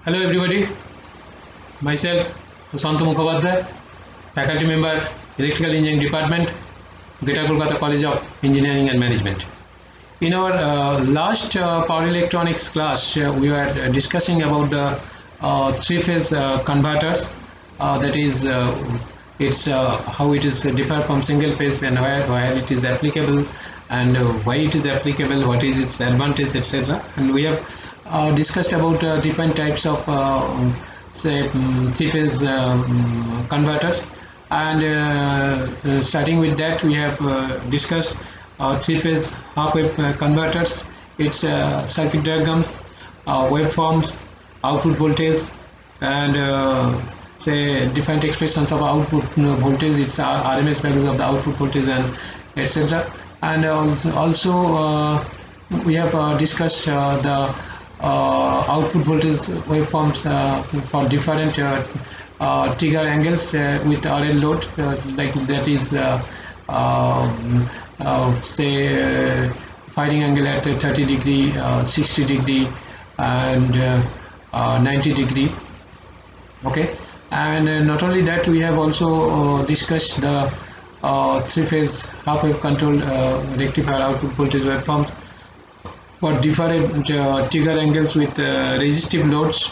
Hello everybody, myself Prashant Mukhopadhyay, faculty member, Electrical Engineering Department, Greater Kolkata College of Engineering and Management. In our last power electronics class, we were discussing about the three-phase converters. That is, it's how it is differ from single phase and where it is applicable, and why it is applicable, what is its advantage, etc. And we have discussed about different types of say three-phase converters, and starting with that we have discussed three-phase half-wave converters, its circuit diagrams, waveforms, output voltage, and say different expressions of output voltage, its RMS values of the output voltage, and etc. And also we have discussed the output voltage waveforms for different trigger angles with RL load, like that is say firing angle at 30 degree, 60 degree, and 90 degree. Okay, and not only that, we have also discussed the three-phase half-wave control rectifier output voltage waveforms for different trigger angles with resistive loads.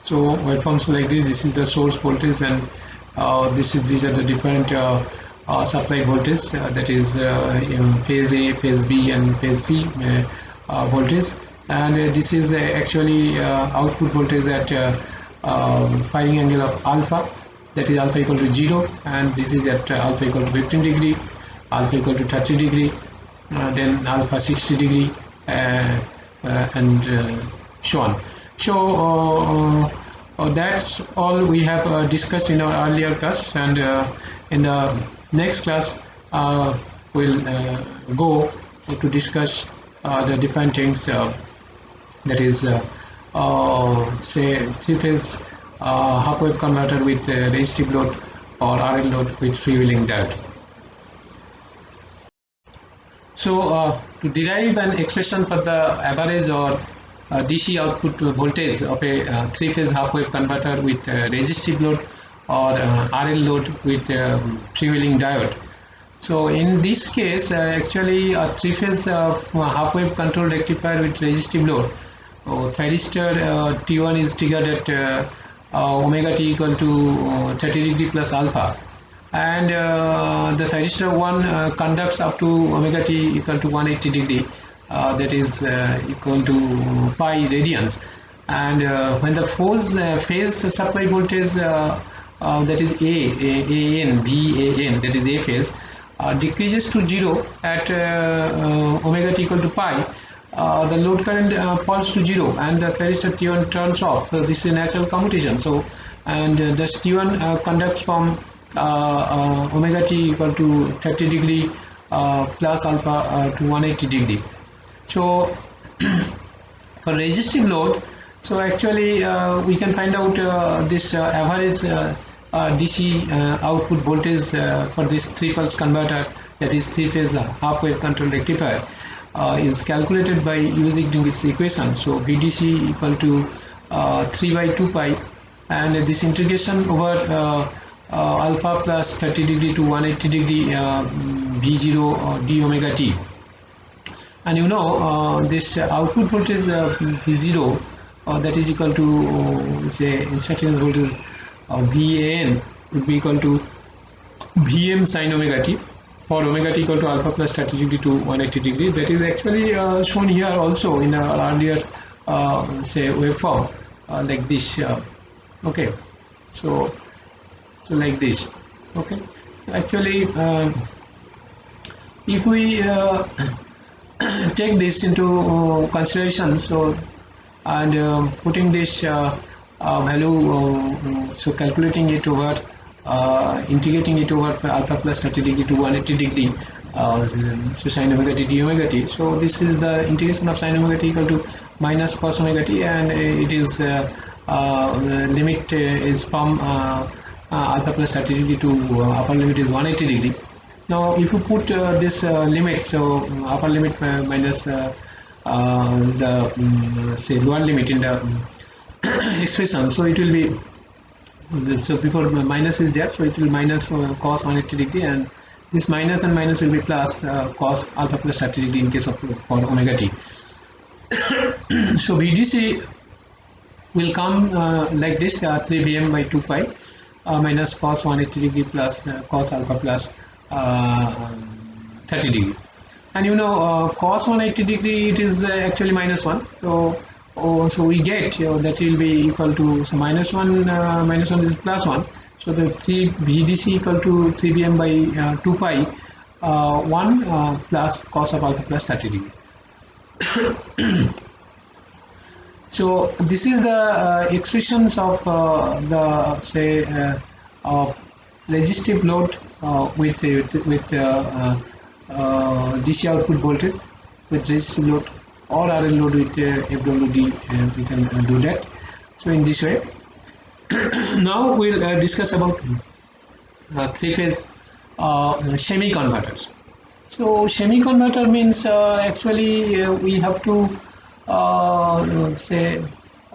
So waveforms like this is the source voltage, and these are the different supply voltage, that is phase A, phase B, and phase C voltage, and this is actually output voltage at firing angle of alpha, that is alpha equal to 0, and this is at alpha equal to 15 degree, alpha equal to 30 degree, then alpha 60 degree, and so on. So that's all we have discussed in our earlier class, and in the next class we'll go to discuss the different things, that is say three-phase half-wave converter with resistive load or RL load with freewheeling diode. So to derive an expression for the average or DC output voltage of a three-phase half-wave converter with resistive load or RL load with freewheeling diode. So in this case, actually a three-phase half-wave control rectifier with resistive load, thyristor T1 is triggered at omega t equal to 30 degree plus alpha, and the thyristor 1 conducts up to omega t equal to 180 degree, that is equal to pi radians, and when the phase supply voltage, that is VAN, that is A phase, decreases to 0 at omega t equal to pi, the load current falls to 0 and the thyristor T1 turns off. So this is natural commutation. So, and the T1 conducts from omega t equal to 30 degree plus alpha to 180 degree. So for resistive load, so actually we can find out this average DC output voltage for this three-pulse converter, that is three-phase half-wave control rectifier, is calculated by using this equation. So VDC equal to 3 by 2 pi, and this integration over alpha plus 30 degree to 180 degree V0 d omega t. And you know this output voltage V0 that is equal to say instantaneous voltage VAN would be equal to Vm sin omega t for omega t equal to alpha plus 30 degree to 180 degree. That is actually shown here also in our earlier say waveform, like this. Okay, so like this. Okay, actually if we take this into consideration, so and putting this value, so calculating it over integrating it over alpha plus 30 degree to 180 degree, so sin omega t d omega t. So this is the integration of sin omega t equal to minus cos omega t, and it is limit is from alpha plus 30 degree to upper limit is 180 degree. Now if you put this limit, so upper limit minus the say lower limit in the expression. So it will be, so before minus is there, so it will minus cos 180 degree, and this minus and minus will be plus cos alpha plus 30 degree in case of for omega t. So VDC will come like this, 3 Vm by 2 pi minus cos 180 degree plus cos alpha plus 30 degree. And you know, cos 180 degree, it is actually minus 1. So we get that will be equal to, so minus 1 minus 1 is plus 1. So the 3 VDC equal to 3 Vm by 2 pi 1 plus cos of alpha plus 30 degree. So this is the expressions of the, say, resistive load with DC output voltage, with resistive load, or RL load with FWD, we can do that. So in this way. Now we'll discuss about three-phase semi-converters. So semi-converter means actually we have to say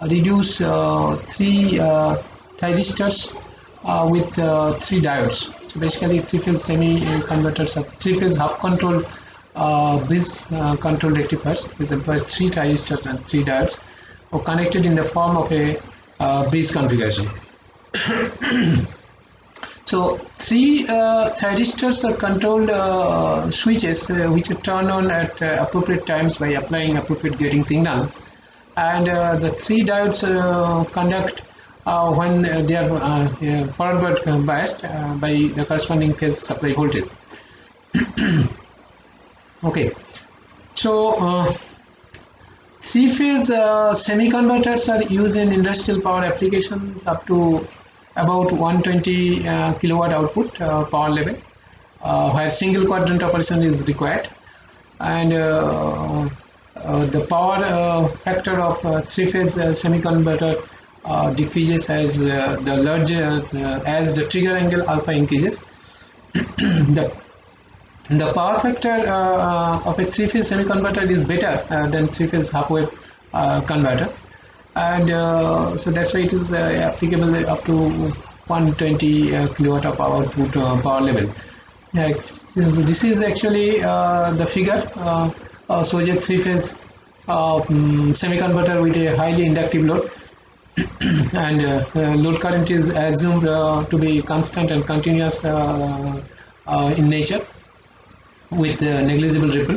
reduce 3 thyristors with 3 diodes. So basically three-phase semi-converters are three-phase half-control bridge control rectifiers, which employs 3 thyristors and 3 diodes, or connected in the form of a bridge configuration. So 3 thyristors are controlled switches which are turned on at appropriate times by applying appropriate gating signals, and the 3 diodes conduct when they are forward biased by the corresponding phase supply voltage. Okay, so 3-phase semi-converters are used in industrial power applications up to about 120 kilowatt output power level, where single quadrant operation is required, and the power factor of 3-phase semi-converter decreases as the larger as the trigger angle alpha increases. The power factor of a 3-phase semi-converter is better than 3-phase half-wave converters, and so that's why it is applicable up to 120 kilowatt of output power level. So this is actually the figure shows a 3-phase semi-converter with a highly inductive load, and load current is assumed to be constant and continuous in nature, with negligible ripple.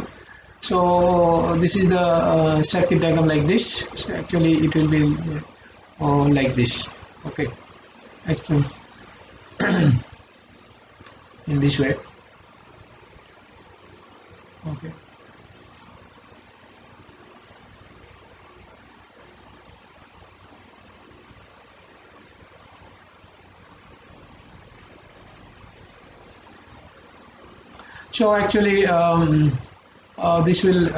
So this is the circuit diagram like this. So actually it will be like this. Okay, actually in this way. Okay. So actually this will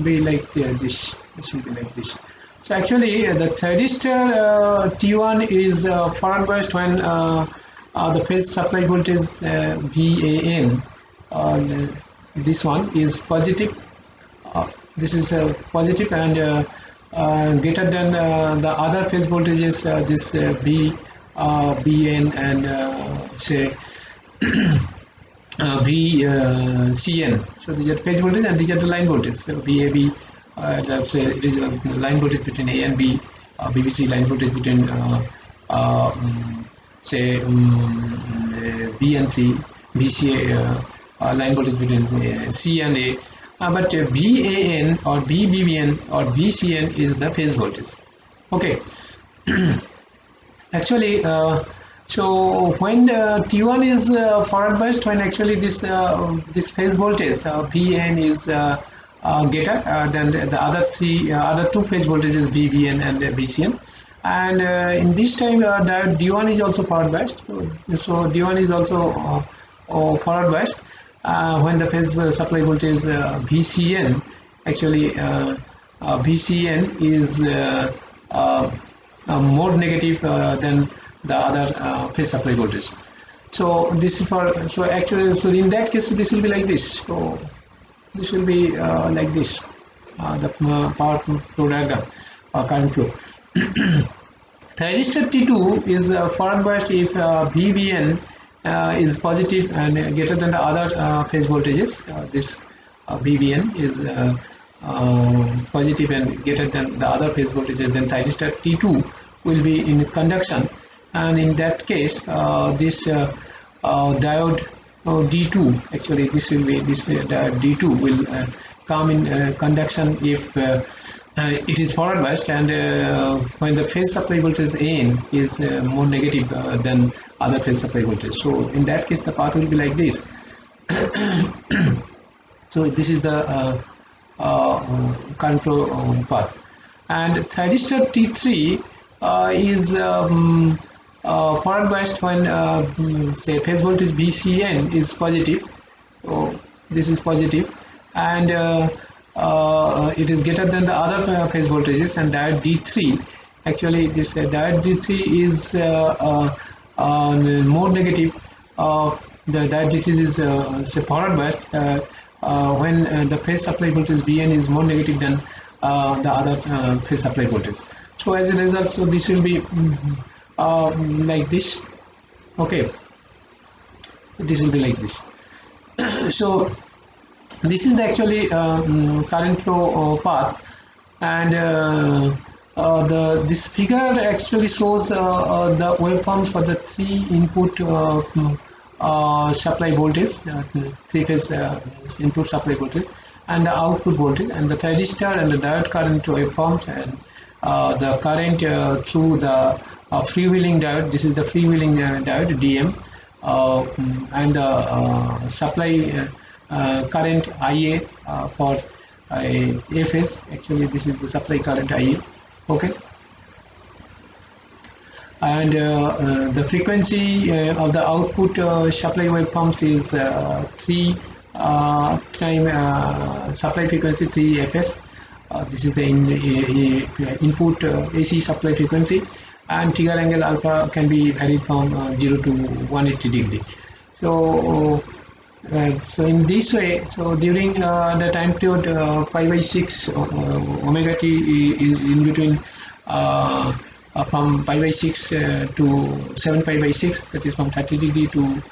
be like this. This will be like this. So actually the thyristor T1 is forward biased when the phase supply voltage VAN, this one is positive. This is positive and greater than the other phase voltages, this BN and say VCN. So these are phase voltage and these are the line voltage. So VAB, that's it is a line voltage between A and B. BBC line voltage between say B and C. BCA line voltage between C and A. But BAN or BBN or BCN is the phase voltage. Okay. Actually. So when T1 is forward biased, when actually this this phase voltage VN is greater than the other two phase voltages VBN and VCN, and in this time the D1 is also forward biased. So D1 is also forward biased when the phase supply voltage VCN, actually VCN is more negative than the other phase supply voltage. So this is for, so actually, so in that case this will be like this. So this will be like this, the power flow diagram, current flow. Thyristor T2 is forward biased if VBN is positive and greater than the other phase voltages. This VBN is positive and greater than the other phase voltages, then thyristor T2 will be in conduction, and in that case this diode D2, actually this will be this diode D2 will come in conduction if it is forward biased, and when the phase supply voltage N is more negative than other phase supply voltage. So in that case the path will be like this. So this is the current flow path. And thyristor T3 is forward biased when say phase voltage VCN is positive. So this is positive, and it is greater than the other phase voltages, and diode D3, actually this diode D3 is more negative. The diode D3 is forward biased when the phase supply voltage Vn is more negative than the other phase supply voltage. So as a result, so this will be like this. Okay, this will be like this. So this is actually current flow path, and this figure actually shows the waveforms for the three input supply voltage, three phase input supply voltage, and the output voltage, and the thyristor and the diode current waveforms, and the current through the freewheeling diode. This is the freewheeling diode DM, and the supply current IA for A phase. Actually this is the supply current IA. Okay, and the frequency of the output supply waveforms is 3 time supply frequency 3 fs. This is the input AC supply frequency, and trigger angle alpha can be varied from 0 to 180 degree. So so in this way, so during the time period pi by 6 omega t is in between from pi by 6 to 7 pi by 6, that is from 30 degree to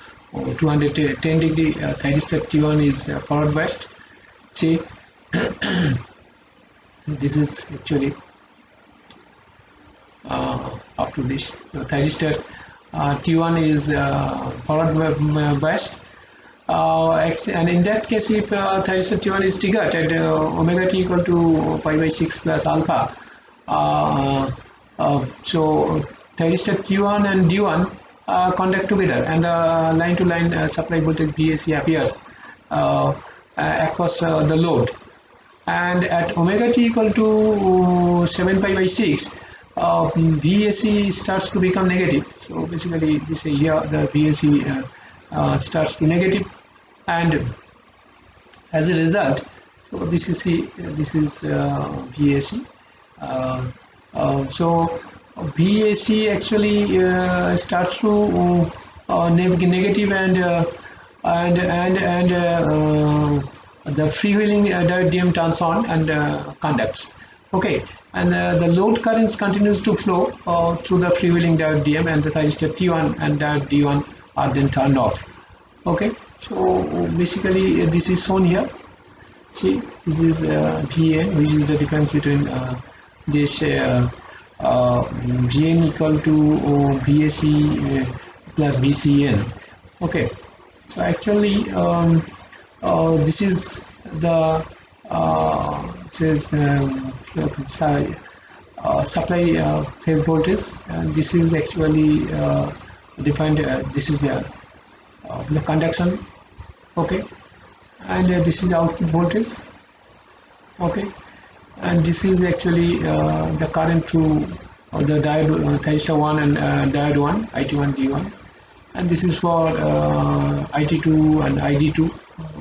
210 degree. Thyristor T1 is forward biased. See, this is actually up to this. Thyristor T1 is forward biased. And in that case, if thyristor T1 is triggered at omega t equal to pi by 6 plus alpha, so thyristor T1 and D1 conduct together, and the line to line supply voltage VAC appears across the load, and at omega t equal to 7 pi by 6, VAC starts to become negative. So basically this here the VAC starts to negative, and as a result, so this is VAC. So VAC actually starts to negative, and the freewheeling diode DM turns on and conducts. Okay, and the load currents continues to flow through the freewheeling diode DM, and the thyristor T1 and diode D1 are then turned off. Okay, so basically this is shown here. See, this is Vn, which is the difference between this Vn equal to VAC plus VCN. Okay, so actually this is the supply phase voltage, and this is actually defined. This is the conduction. Okay, and this is output voltage. Okay, and this is actually the current through the diode thyristor 1 and diode 1, IT1 D1, and this is for IT2 and ID2.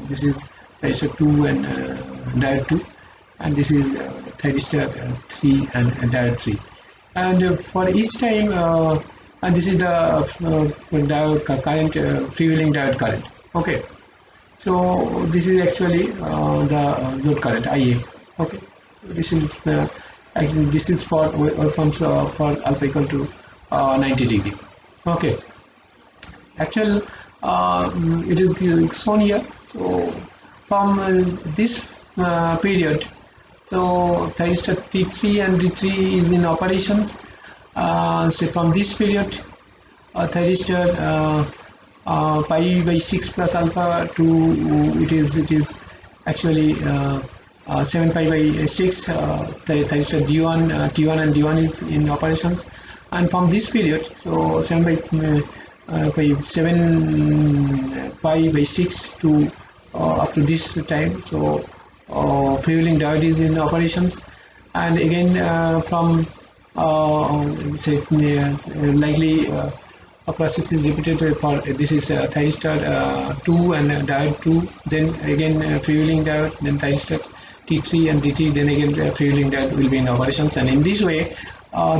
This is thyristor 2 and diode 2, and this is thyristor 3 and diode 3, and for each time and this is the diode current, freewheeling diode current. Okay, so this is actually the load current IA. Okay, this is Actually, this is for waveforms for alpha equal to 90 degree. Okay. Actual it is shown here. So from this period, so thyristor T3 and D3 is in operations. So from this period, thyristor pi by 6 plus alpha to it is actually 7 pi by 6 thyristor D1 T1 and D1 is in operations, and from this period, so 7 by 7 pi by 6 to up to this time, so prevailing diode is in operations, and again from say likely a process is repeated for this is thyristor 2 and diode 2, then again prevailing diode, then thyristor T3 and D3, then again prevailing diode will be in operations, and in this way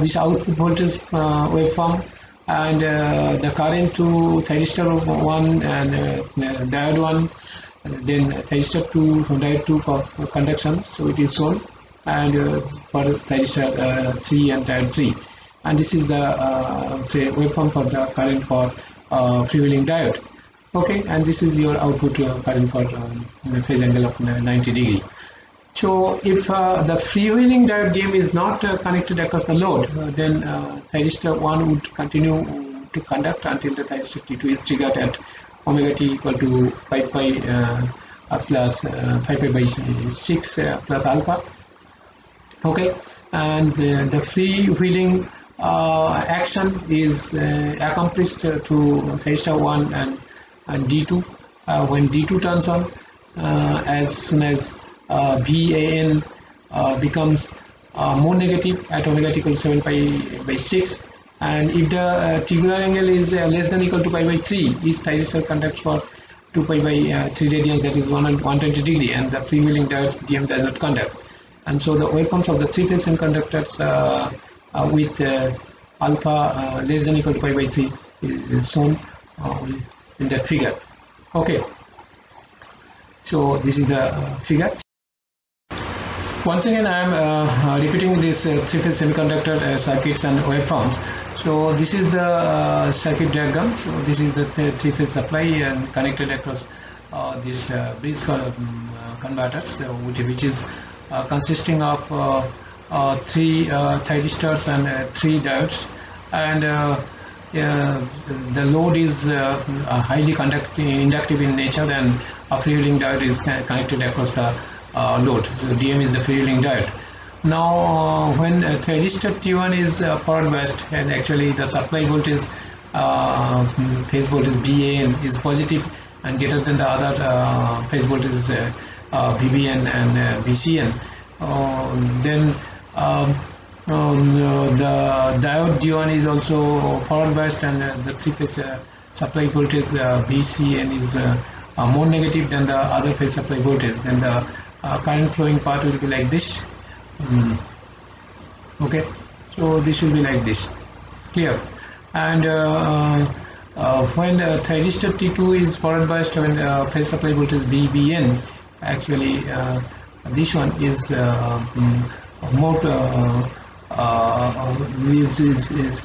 this output voltage waveform and the current to thyristor 1 and diode 1, then thyristor 2 from diode 2 for conduction, so it is shown, and for thyristor 3 and diode 3, and this is the say waveform for the current for prevailing diode. Okay, and this is your output current for the phase angle of 90 degree. So if the freewheeling diode DM is not connected across the load, then thyristor 1 would continue to conduct until the thyristor T2 is triggered at omega t equal to 5 pi plus 5 pi by 6 plus alpha. Okay, and the freewheeling action is accomplished through thyristor 1 and D2 when D2 turns on, as soon as VAN becomes more negative at omega t equals 7 pi by 6, and if the tubular angle is less than equal to pi by 3, each thyristor conducts for 2 pi by 3 radians, that is 120 degree, and the freewheeling diode DM does not conduct. And so the waveforms of the three-phase semiconductors with alpha less than equal to pi by 3 is shown in that figure. Okay, so this is the figure. Once again, I am repeating this three-phase semiconductor circuits and waveforms. So this is the circuit diagram. So this is the three-phase supply and connected across this bridge converters, which is consisting of 3 thyristors and 3 diodes, and the load is highly inductive in nature, and a freewheeling diode is connected across the load. So DM is the freewheeling diode. Now when thyristor T1 is forward biased, and actually the supply voltage phase voltage VAN is positive and greater than the other phase voltage VBN and VCN, then the diode D1 is also forward biased, and the three-phase supply voltage VCN is more negative than the other phase supply voltage. Then the current flowing part will be like this. Okay, so this will be like this. Clear? And when thyristor T2 is forward biased, when phase supply voltage VBN, actually this one is more is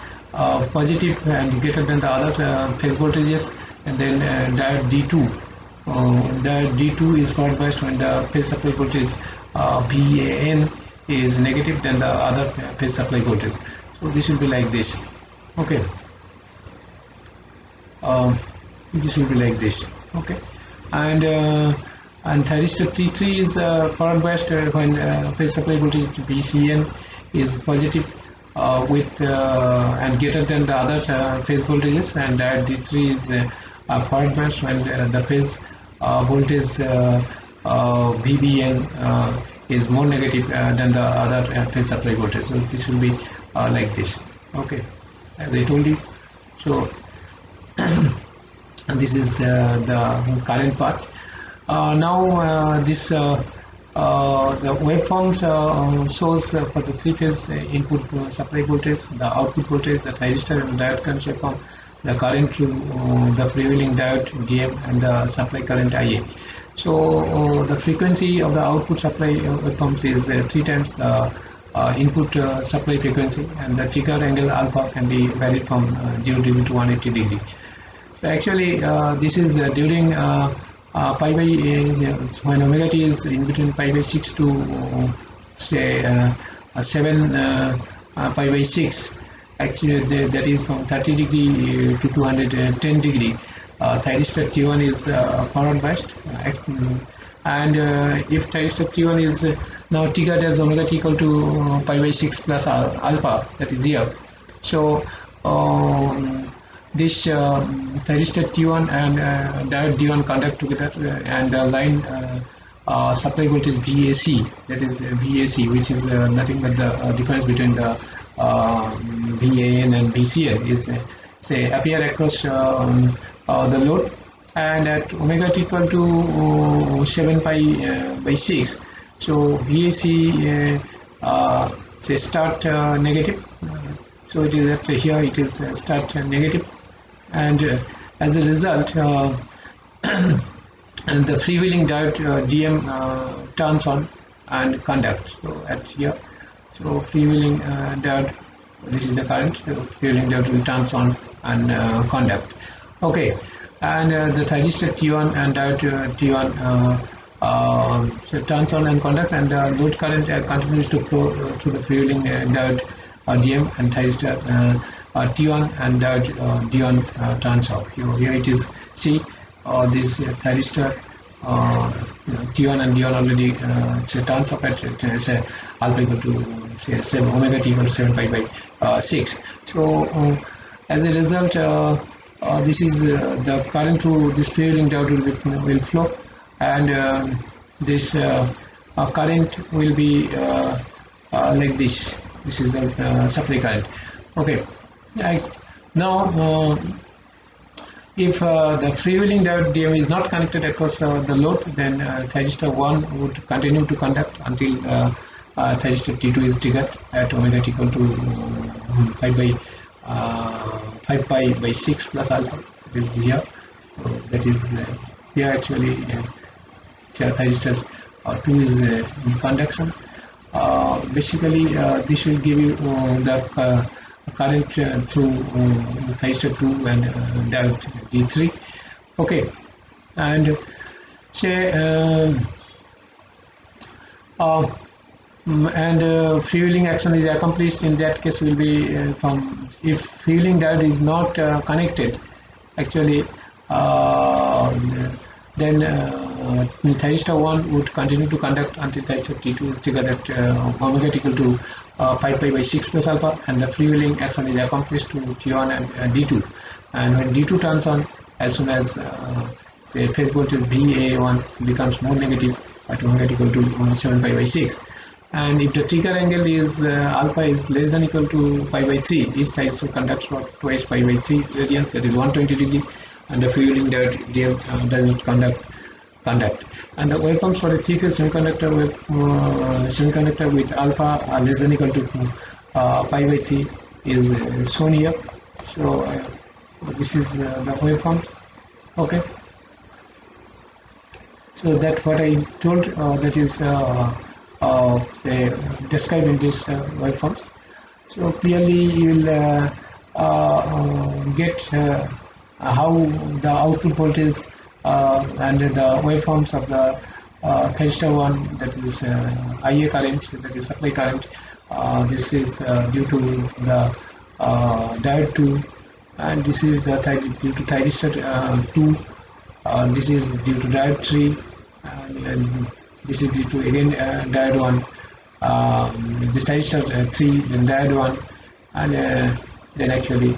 positive and greater than the other phase voltages, and then diode D2. The D2 is forward biased when the phase supply voltage VAN is negative than the other phase supply voltage. So this will be like this. Okay, this will be like this. Okay, and thyristor T3 is forward biased when phase supply voltage VCN is positive with and greater than the other phase voltages, and diode D3 is forward biased when the phase voltage VBN is more negative than the other phase supply voltage. So this will be like this. Okay, as I told you. So this is the current part. Now this the waveforms shows for the three-phase input supply voltage, the output voltage, the thyristor and diode current waveform, the current to the prevailing diode DM, and the supply current IA. So the frequency of the output supply waveforms is 3 times input supply frequency, and the trigger angle alpha can be varied from 0 degree to 180 degree. So actually, this is during pi by when omega t is in between pi by 6 to say 7 pi by 6. Actually, that is from 30 degree to 210 degree. Thyristor T1 is forward biased, and if thyristor T1 is now triggered as omega t equal to pi by 6 plus alpha, that is here. So this thyristor T1 and diode D1 conduct together, and the line supply voltage VAC, that is VAC, which is nothing but the difference between the VAN and VCN, is say appear across the load, and at omega t equal to 7 pi by 6. So VAC say start negative. So it is at here it is start negative, and as a result and the freewheeling diode DM turns on and conduct. So at here, so freewheeling diode, this is the current, so freewheeling diode will turns on and conduct. Okay, and the thyristor T1 and diode T1 so turns on and conducts, and the load current continues to flow through the freewheeling diode DM, and thyristor T1 and diode D1 turns off. Here it is, see this thyristor T1 and D1 already turns off at say alpha equal to say 7 omega t equal to 7 pi by 6. So as a result, this is the current through this freewheeling diode will flow, and this current will be like this. This is the supply current. Okay, now if the freewheeling diode DM is not connected across the load, then thyristor 1 would continue to conduct until thyristor T2 is triggered at omega t equal to 5 pi by 6 plus alpha. That is here. So that is here actually. Thyristor 2 is in conduction. Basically, this will give you the current through thyristor 2 and diode D3. Okay, and say and freewheeling action is accomplished. In that case, will be from if freewheeling diode is not connected, actually then thyristor 1 would continue to conduct until thyristor T2 is triggered at omega t equal to 5 pi by 6 plus alpha, and the freewheeling action is accomplished to T1 and D2. And when D2 turns on, as soon as say phase voltage VA1 becomes more negative at omega t equal to 7 pi by 6, and if the trigger angle is alpha is less than equal to pi by 3, each thyristor conducts for twice pi by 3 radians, that is 120 degree, and the freewheeling diode DM does not conduct. And the waveforms for a three-phase semiconductor with alpha less than equal to pi by 3 is shown here. So this is the waveform. Okay. So that what I told, that is say described in this waveforms. So clearly you will get how the output voltage and the waveforms of the thyristor 1, that is IA current, that is supply current. This is due to the diode 2, and this is the due to thyristor 2. This is due to diode 3, and this is due to again diode 1. This thyristor 3, then diode 1, and then actually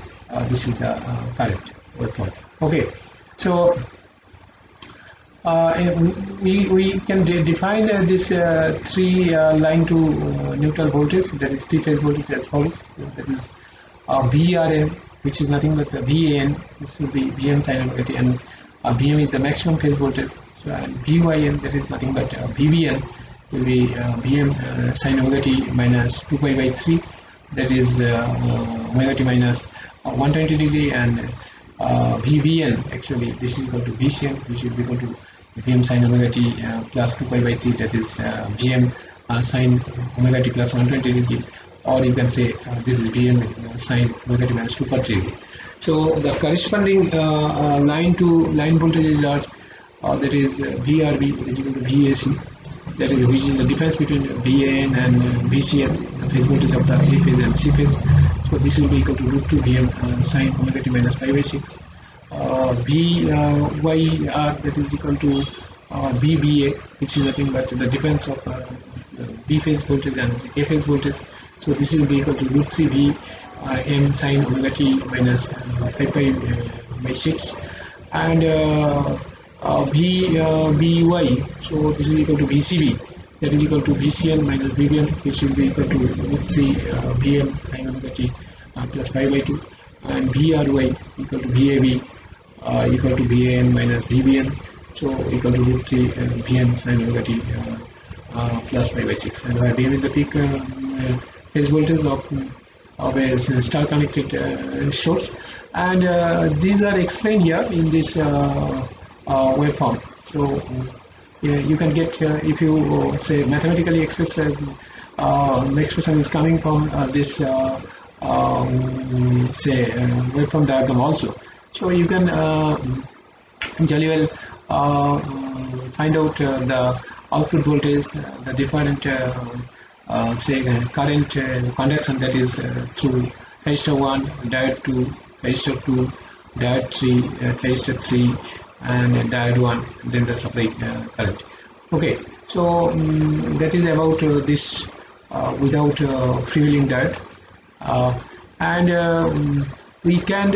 this is the current waveform. Okay, so we can define this three line to neutral voltage, that is three phase voltage, as follows. That is VRN, which is nothing but the VAN, which will be Vm sin omega t, and Vm is the maximum phase voltage. So, and VYN, that is nothing but VBN, will be Vm sin omega t minus 2 pi by 3, that is omega t minus 120 degree, and VBN, actually this is equal to VCN, which will be equal to Vm sin omega t plus 2 pi by 3, that is Vm sine omega t plus 120 degree, or you can say this is Vm sine omega t minus 240 degree. So the corresponding line to line voltages are that is VRV is equal to VAC, that is which is the difference between VAN and VCN, the phase voltage of the A phase and C phase. So this will be equal to root 2 Vm sine omega t minus pi by 6. VYR, that is equal to VBA, which is nothing but the difference of B phase voltage and A phase voltage. So this will be equal to root 3 V M sine omega t minus pi by 6, and VBY, so this is equal to VCB, that is equal to VCN minus VBN, which will be equal to root 3 VM sine omega t plus pi by 2, and VRY equal to VAB equal to VAN minus VBN, so equal to root 3 VN sine omega t plus pi by 6, and where VM is the peak phase voltage of a star connected source, and these are explained here in this waveform. So you can get if you say mathematically express the expression is coming from this waveform diagram also. So you can jolly well find out the output voltage, the different current conduction, that is through resistor 1, diode 2, resistor 2, diode 3, resistor 3, and diode 1, then the supply current. Okay, so that is about this without freewheeling diode, and we can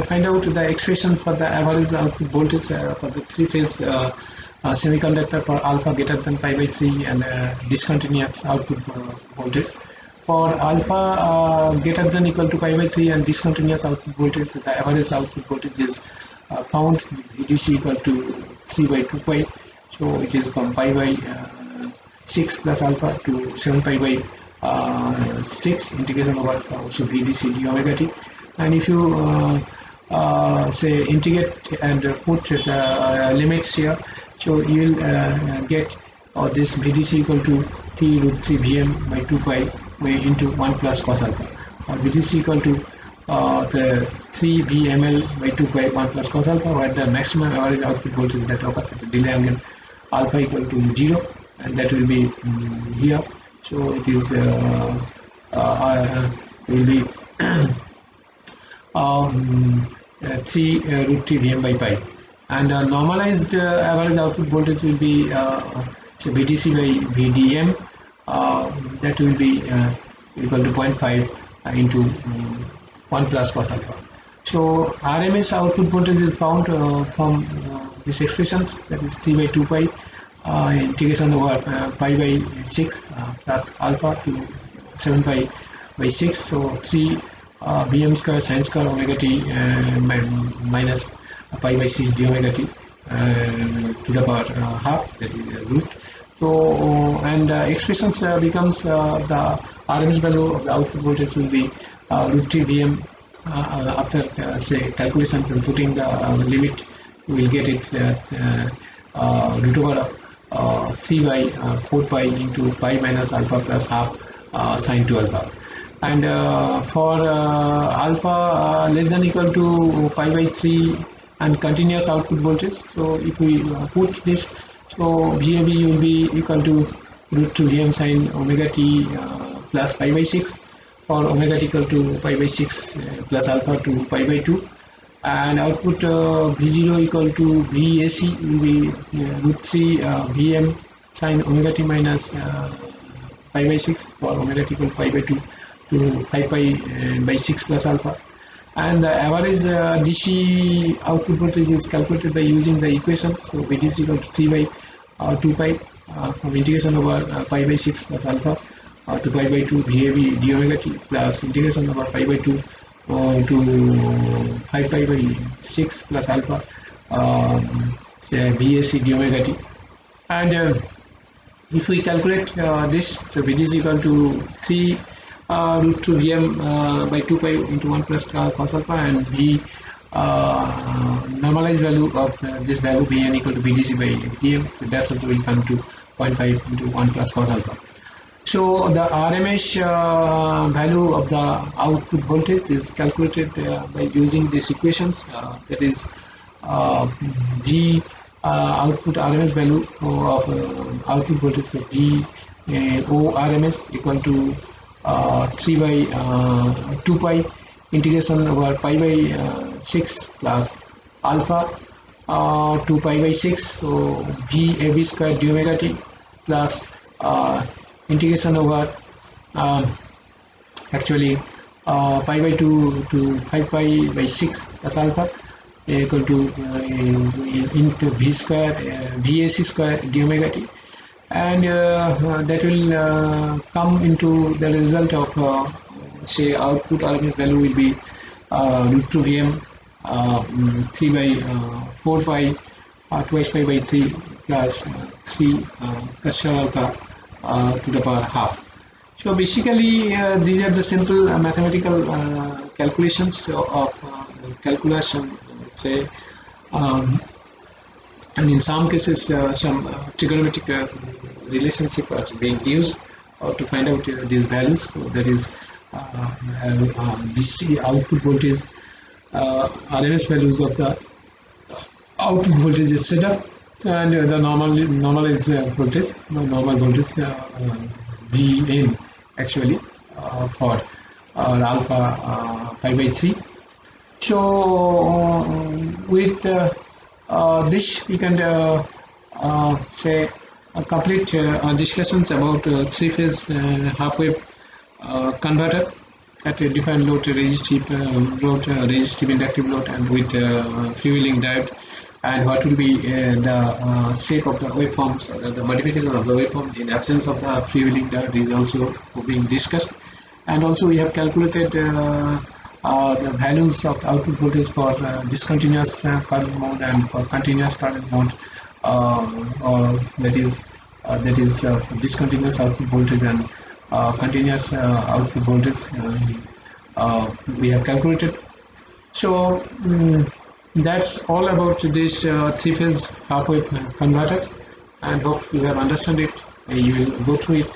find out the expression for the average output voltage for the three-phase semiconductor for alpha greater than pi by 3 and discontinuous output voltage. For alpha greater than equal to pi by 3 and discontinuous output voltage, the average output voltage is found VDC equal to 3 by 2 pi. So it is from pi by 6 plus alpha to 7 pi by 6 integration over so VDC d omega t. And if you say integrate and put the limits here, so you will get this VDC equal to 3 root 3 Vm by 2 pi into 1 plus cos alpha, or VDC equal to the 3 VML by 2 pi 1 plus cos alpha, where the maximum average output voltage that occurs at the delay angle alpha equal to 0, and that will be here. So it is will be 3 root 3 Vm by pi, and normalized average output voltage will be so VDC by VDM, that will be equal to 0.5 into 1 plus cos alpha. So RMS output voltage is found from these expressions, that is 3 by 2 pi integration over pi by 6 plus alpha to 7 pi by 6. So 3 Vm square sine square omega t minus pi by 6 d omega t to the power half, that is root. So and expressions becomes the RMS value of the output voltage will be root 3 Vm after say calculations and putting the limit, we will get it root over 3 by 4 pi into pi minus alpha plus half sine 2 alpha. And for alpha less than equal to pi by 3 and continuous output voltage, so if we put this, so VAB will be equal to root 2 Vm sine omega t plus pi by 6, for omega t equal to pi by 6 plus alpha to pi by 2, and output V0 equal to VAC will be root 3 Vm sine omega t minus pi by 6, for omega t equal to pi by 2 to 5 pi by 6 plus alpha. And the average DC output voltage is calculated by using the equation. So VDC equal to 3 by 2 pi from integration over pi by 6 plus alpha to pi by 2 VAB d omega t plus integration over pi by 2 to 5 pi by 6 plus alpha VAC d omega t. And if we calculate this, so VDC equal to 3 root 2 Vm by 2 pi into 1 plus cos alpha, and V normalized value of this value Vn equal to VDC by Vm, so that's also will come to 0.5 into 1 plus cos alpha. So the RMS value of the output voltage is calculated by using these equations. That is G output RMS value of output voltage, so G O RMS equal to 3 by 2 pi integration over pi by 6 plus alpha 2 pi by 6, so G A B square d omega t plus integration over um, actually pi by 2 to 5 pi by 6 plus alpha equal to into v square vac square d omega t, and that will come into the result of say output RMS value will be root 2 Vm 3 by 4 pi twice pi by 3 plus 3 cos alpha to the power half. So basically these are the simple mathematical calculations of calculation, say, um, and in some cases some trigonometric relationship are being used to find out these values. So that is DC output voltage, RMS values of the output voltage etc., and the normalized voltage, normal voltage Vn actually for alpha pi by 3. So with this we can say complete our discussions about three-phase half-wave converter at a different load resistive resistive inductive load and with freewheeling diode, and what will be the shape of the waveforms, the modification of the waveform in absence of the freewheeling diode is also being discussed. And also we have calculated the values of output voltage for discontinuous current mode and for continuous current mode, or that is discontinuous output voltage and continuous output voltage we have calculated. So that's all about this three-phase half-wave converters, and hope you have understood it. You will go through it